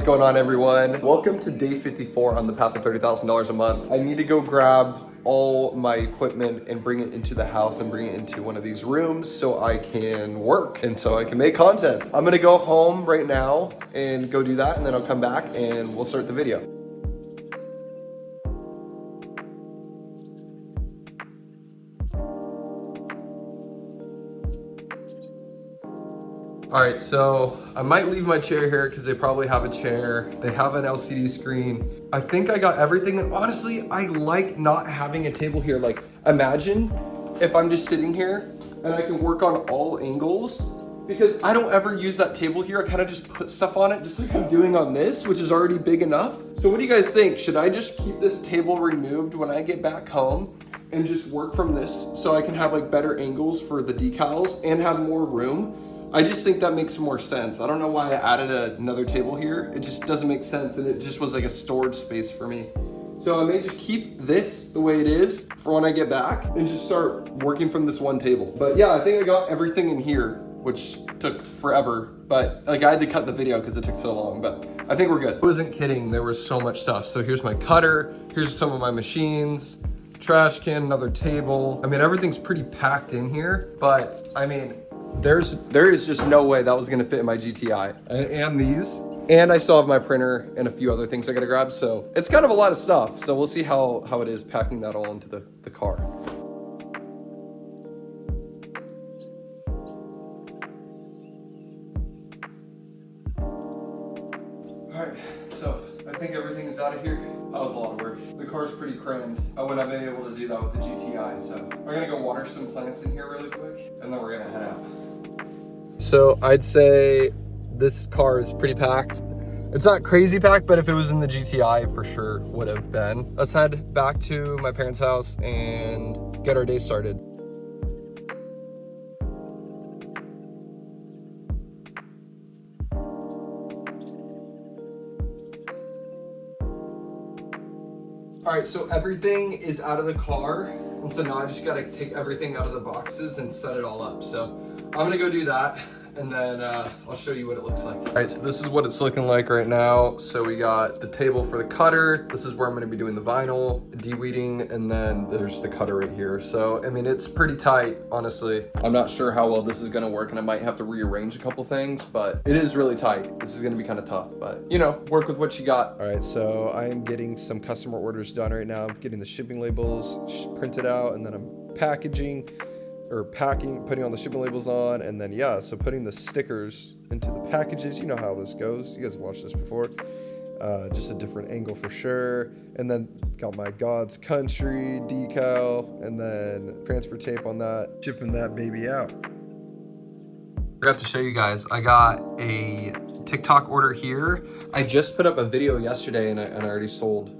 What's going on, everyone? Welcome to day 54 on the path to $30,000 a month. I need to go grab all my equipment and bring it into the house and bring it into one of these rooms so I can work and so I can make content. I'm gonna go home right now and go do that, and then I'll come back and we'll start the video. All right, so I might leave my chair here because they probably have a chair. They have an LCD screen. I think I got everything. And honestly, I like not having a table here. Like, imagine if I'm just sitting here and I can work on all angles, because I don't ever use that table here. I kind of just put stuff on it just like I'm doing on this, which is already big enough. So what do you guys think? Should I just keep this table removed when I get back home and just work from this so I can have like better angles for the decals and have more room? I just think that makes more sense. I don't know why I added another table here. It just doesn't make sense, and it just was like a storage space for me. So I may just keep this the way it is for when I get back and just start working from this one table. But yeah, I think I got everything in here, which took forever. But like, I had to cut the video because it took so long, but I think we're good. I wasn't kidding, there was so much stuff. So here's my cutter, here's some of my machines, trash can, another table. I mean, everything's pretty packed in here, but I mean, there is just no way that was gonna fit in my GTI. And these, and I still have my printer and a few other things I gotta grab. So it's kind of a lot of stuff. So we'll see how it is packing that all into the car. All right, so I think everything is out of here. That was a lot of work. The car's pretty crammed. I wouldn't have been able to do that with the GTI. So we're gonna go water some plants in here really quick, and then we're gonna head out. So I'd say this car is pretty packed. It's not crazy packed, but if it was in the GTI, for sure would have been. Let's head back to my parents' house and get our day started. All right, so everything is out of the car. And so now I just gotta take everything out of the boxes and set it all up. So I'm gonna go do that, and then I'll show you what it looks like. All right, so this is what it's looking like right now. So we got the table for the cutter. This is where I'm gonna be doing the vinyl, de-weeding, and then there's the cutter right here. So, I mean, it's pretty tight, honestly. I'm not sure how well this is gonna work, and I might have to rearrange a couple things, but it is really tight. This is gonna be kind of tough, but you know, work with what you got. All right, so I am getting some customer orders done right now. I'm getting the shipping labels printed out, and then I'm packing, putting all the shipping labels on, and then yeah, so putting the stickers into the packages. You know how this goes. You guys have watched this before. Just a different angle for sure. And then got my God's Country decal, and then transfer tape on that, shipping that baby out. I forgot to show you guys, I got a TikTok order here. I just put up a video yesterday, and I already sold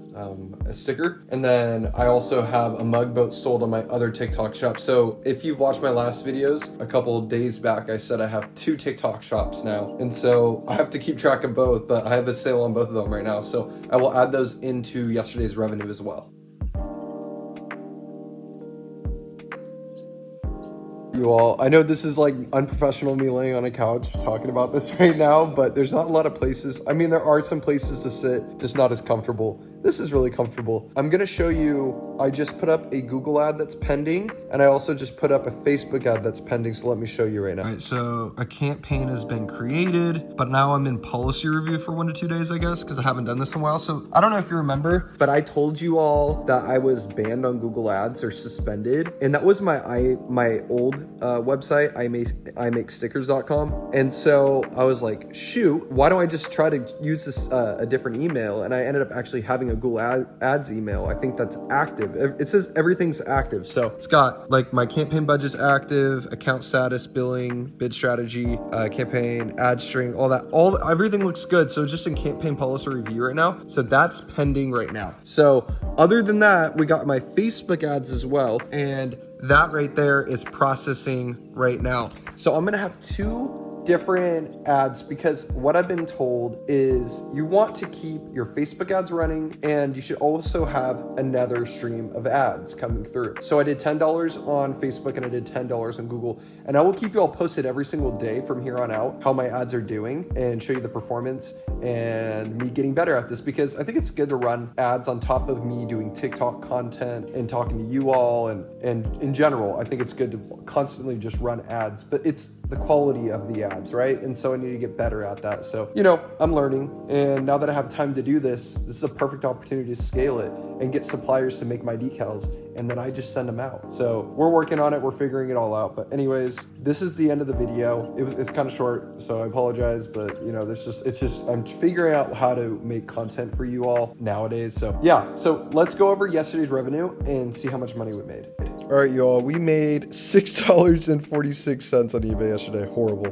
a sticker, and then I also have a mug boat sold on my other TikTok shop. So if you've watched my last videos, a couple of days back I said I have 2 TikTok shops now, and so I have to keep track of both, but I have a sale on both of them right now, so I will add those into yesterday's revenue as well. You all, I know this is like unprofessional, me laying on a couch talking about this right now, but there's not a lot of places. I mean, there are some places to sit, just not as comfortable. This is really comfortable. I'm gonna show you, I just put up a Google ad that's pending, and I also just put up a Facebook ad that's pending, so let me show you right now. All right, so a campaign has been created, but now I'm in policy review for 1 to 2 days, I guess, because I haven't done this in a while. So I don't know if you remember, but I told you all that I was banned on Google Ads or suspended, and that was my old website, imakestickers.com. And so I was like, shoot, why don't I just try to use this a different email? And I ended up actually having a Google Ads email. I think that's active. It says everything's active. So it's got like my campaign budget's active, account status, billing, bid strategy, campaign, ad string, all that. Everything looks good. So just in campaign policy review right now. So that's pending right now. So other than that, we got my Facebook ads as well. And that right there is processing right now. So I'm gonna have 2 different ads, because what I've been told is you want to keep your Facebook ads running, and you should also have another stream of ads coming through. So I did $10 on Facebook and I did $10 on Google, and I will keep you all posted every single day from here on out how my ads are doing and show you the performance and me getting better at this, because I think it's good to run ads on top of me doing TikTok content and talking to you all, and in general, I think it's good to constantly just run ads, but it's the quality of the ads, right? And so I need to get better at that. So, I'm learning, and now that I have time to do this is a perfect opportunity to scale it and get suppliers to make my decals, and then I just send them out. So we're working on it, we're figuring it all out. But anyways, this is the end of the video. It's kind of short, so I apologize, but it's just I'm figuring out how to make content for you all nowadays. So yeah, so let's go over yesterday's revenue and see how much money we made. All right, y'all, we made $6.46 on eBay yesterday. Horrible.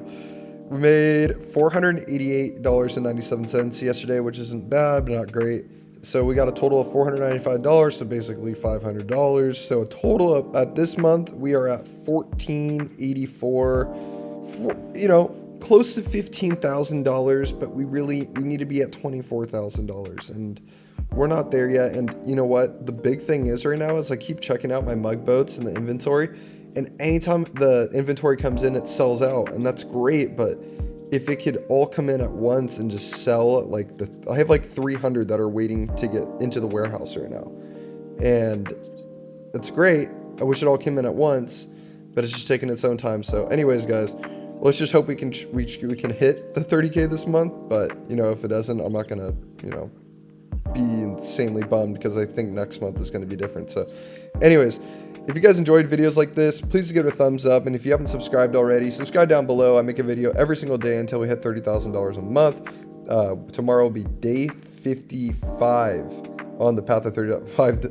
We made $488.97 yesterday, which isn't bad, but not great. So we got a total of $495, so basically $500. So a total of, at this month, we are at $1,484, close to $15,000, but we need to be at $24,000, and we're not there yet. And you know what? The big thing is right now is I keep checking out my mug boats in the inventory, and anytime the inventory comes in, it sells out, and that's great, but if it could all come in at once and just sell, I have like 300 that are waiting to get into the warehouse right now, and it's great. I wish it all came in at once, but it's just taking its own time. So anyways, guys, let's just hope we can hit the 30K this month. But if it doesn't, I'm not gonna be insanely bummed, because I think next month is going to be different. So anyways, if you guys enjoyed videos like this, please give it a thumbs up. And if you haven't subscribed already, subscribe down below. I make a video every single day until we hit $30,000 a month. Tomorrow will be day 55 on the path to 35.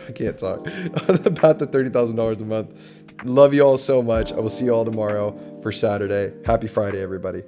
I can't talk. On the path to $30,000 a month. Love you all so much. I will see you all tomorrow for Saturday. Happy Friday, everybody.